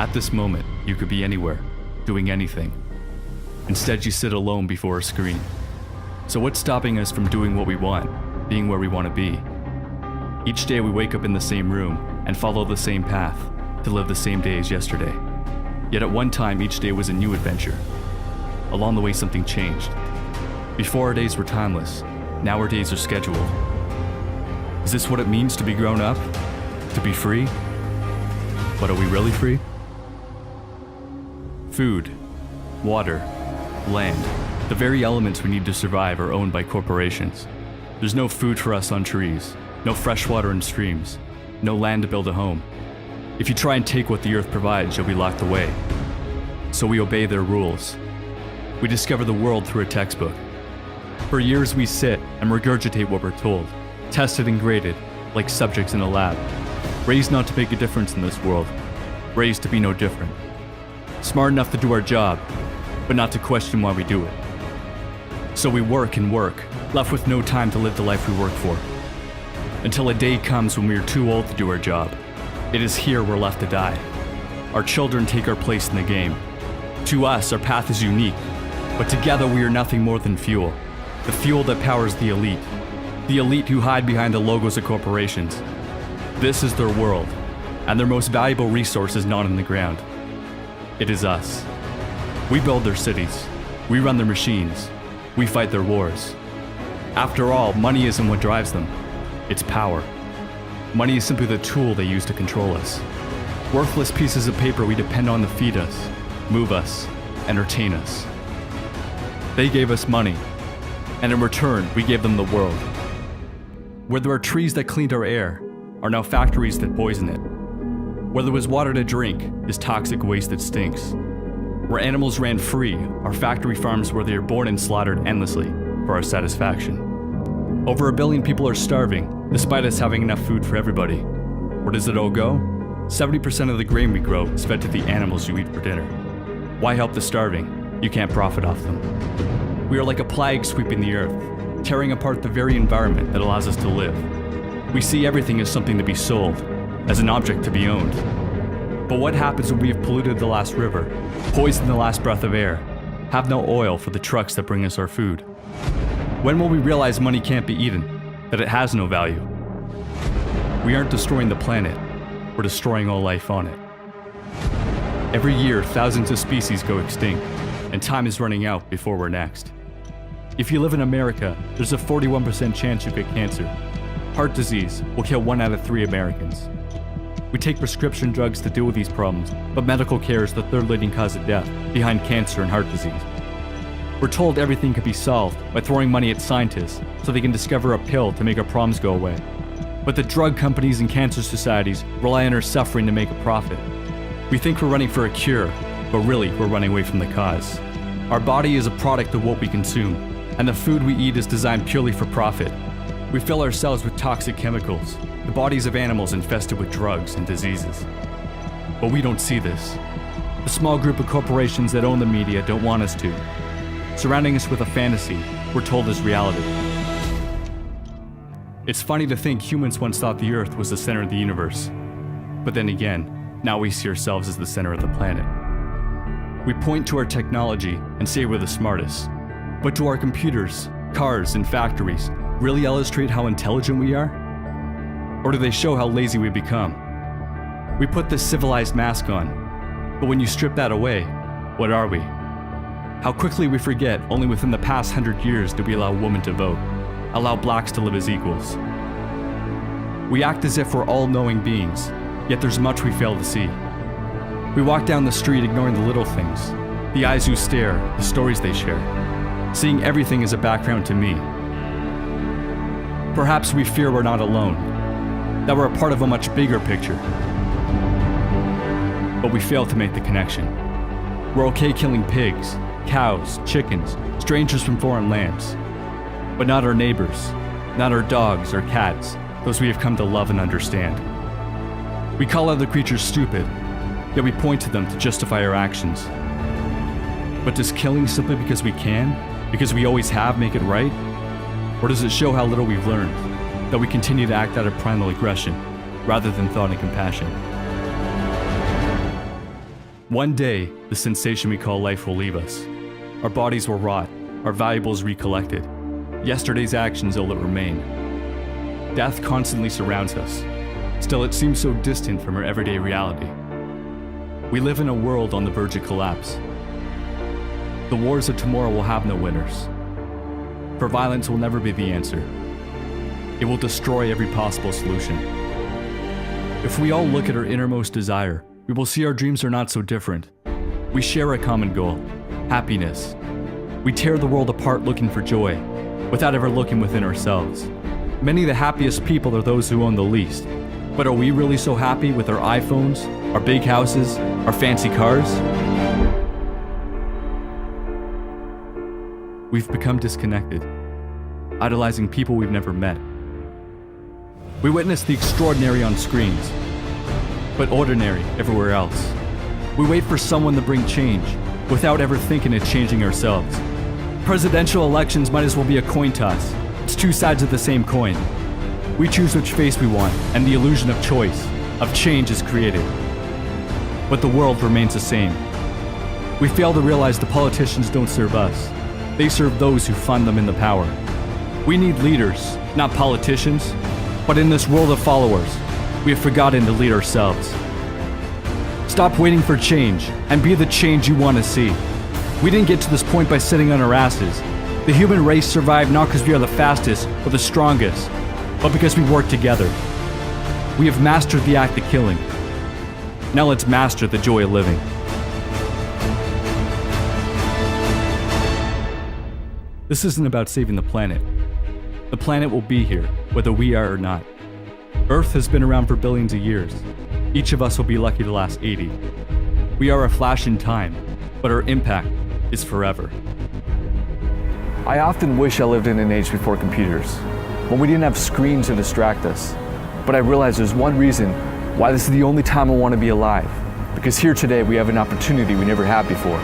At this moment, you could be anywhere, doing anything. Instead, you sit alone before a screen. So what's stopping us from doing what we want, being where we want to be? Each day we wake up in the same room and follow the same path to live the same day as yesterday. Yet at one time, each day was a new adventure. Along the way, something changed. Before our days were timeless, now our days are scheduled. Is this what it means to be grown up? To be free? But are we really free? Food, water, land, the very elements we need to survive are owned by corporations. There's no food for us on trees, no fresh water in streams, no land to build a home. If you try and take what the earth provides, you'll be locked away. So we obey their rules. We discover the world through a textbook. For years we sit and regurgitate what we're told, tested and graded like subjects in a lab, raised not to make a difference in this world, raised to be no different. Smart enough to do our job, but not to question why we do it. So we work and work, left with no time to live the life we work for. Until a day comes when we are too old to do our job. It is here we're left to die. Our children take our place in the game. To us, our path is unique, but together we are nothing more than fuel. The fuel that powers the elite who hide behind the logos of corporations. This is their world, and their most valuable resource is not in the ground. It is us. We build their cities, we run their machines, we fight their wars. After all, money isn't what drives them, it's power. Money is simply the tool they use to control us. Worthless pieces of paper we depend on to feed us, move us, entertain us. They gave us money, and in return, we gave them the world. Where there are trees that cleaned our air, are now factories that poison it. Where there was water to drink, is toxic waste that stinks. Where animals ran free, are factory farms where they are born and slaughtered endlessly for our satisfaction. Over 1 billion people are starving, despite us having enough food for everybody. Where does it all go? 70% of the grain we grow is fed to the animals you eat for dinner. Why help the starving? You can't profit off them. We are like a plague sweeping the earth, tearing apart the very environment that allows us to live. We see everything as something to be sold, as an object to be owned. But what happens when we have polluted the last river, poisoned the last breath of air, have no oil for the trucks that bring us our food? When will we realize money can't be eaten, that it has no value? We aren't destroying the planet, we're destroying all life on it. Every year, thousands of species go extinct, and time is running out before we're next. If you live in America, there's a 41% chance you'll get cancer. Heart disease will kill 1 out of 3 Americans. We take prescription drugs to deal with these problems, but medical care is the 3rd leading cause of death, behind cancer and heart disease. We're told everything can be solved by throwing money at scientists so they can discover a pill to make our problems go away. But the drug companies and cancer societies rely on our suffering to make a profit. We think we're running for a cure, but really we're running away from the cause. Our body is a product of what we consume, and the food we eat is designed purely for profit. We fill ourselves with toxic chemicals, the bodies of animals infested with drugs and diseases. But we don't see this. The small group of corporations that own the media don't want us to. Surrounding us with a fantasy we're told is reality. It's funny to think humans once thought the Earth was the center of the universe. But then again, now we see ourselves as the center of the planet. We point to our technology and say we're the smartest. But do our computers, cars, and factories really illustrate how intelligent we are? Or do they show how lazy we become? We put this civilized mask on, but when you strip that away, what are we? How quickly we forget only within the past 100 years did we allow women to vote, allow blacks to live as equals. We act as if we're all-knowing beings, yet there's much we fail to see. We walk down the street ignoring the little things, the eyes who stare, the stories they share, seeing everything as a background to me. Perhaps we fear we're not alone, that we're a part of a much bigger picture. But we fail to make the connection. We're okay killing pigs, cows, chickens, strangers from foreign lands, but not our neighbors, not our dogs or cats, those we have come to love and understand. We call other creatures stupid, yet we point to them to justify our actions. But does killing simply because we can, because we always have, make it right? Or does it show how little we've learned, that we continue to act out of primal aggression, rather than thought and compassion? One day, the sensation we call life will leave us. Our bodies will rot, our valuables recollected. Yesterday's actions will remain. Death constantly surrounds us. Still, it seems so distant from our everyday reality. We live in a world on the verge of collapse. The wars of tomorrow will have no winners. For violence will never be the answer. It will destroy every possible solution. If we all look at our innermost desire, we will see our dreams are not so different. We share a common goal, happiness. We tear the world apart looking for joy, without ever looking within ourselves. Many of the happiest people are those who own the least. But are we really so happy with our iPhones, our big houses, our fancy cars? We've become disconnected, idolizing people we've never met. We witness the extraordinary on screens, but ordinary everywhere else. We wait for someone to bring change, without ever thinking of changing ourselves. Presidential elections might as well be a coin toss. It's two sides of the same coin. We choose which face we want, and the illusion of choice, of change is created. But the world remains the same. We fail to realize the politicians don't serve us. They serve those who fund them in the power. We need leaders, not politicians. But in this world of followers, we have forgotten to lead ourselves. Stop waiting for change, and be the change you want to see. We didn't get to this point by sitting on our asses. The human race survived not because we are the fastest or the strongest, but because we work together. We have mastered the act of killing. Now let's master the joy of living. This isn't about saving the planet. The planet will be here, whether we are or not. Earth has been around for billions of years. Each of us will be lucky to last 80. We are a flash in time, but our impact is forever. I often wish I lived in an age before computers, when we didn't have screens to distract us. But I realize there's one reason why this is the only time I want to be alive. Because here today we have an opportunity we never had before.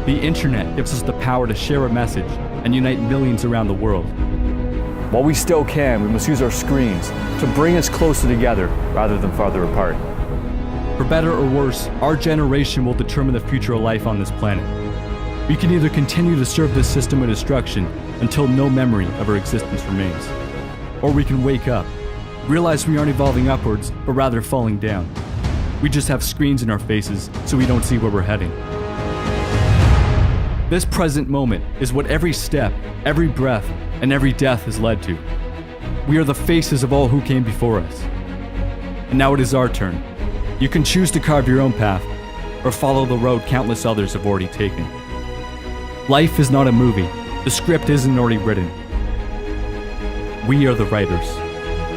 The internet gives us the power to share a message and unite millions around the world. While we still can, we must use our screens to bring us closer together rather than farther apart. For better or worse, our generation will determine the future of life on this planet. We can either continue to serve this system of destruction until no memory of our existence remains, or we can wake up, realize we aren't evolving upwards, but rather falling down. We just have screens in our faces so we don't see where we're heading. This present moment is what every step, every breath, and every death has led to. We are the faces of all who came before us. And now it is our turn. You can choose to carve your own path, or follow the road countless others have already taken. Life is not a movie. The script isn't already written. We are the writers.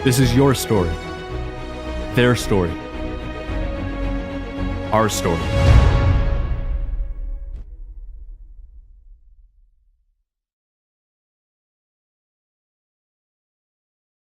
This is your story. Their story. Our story.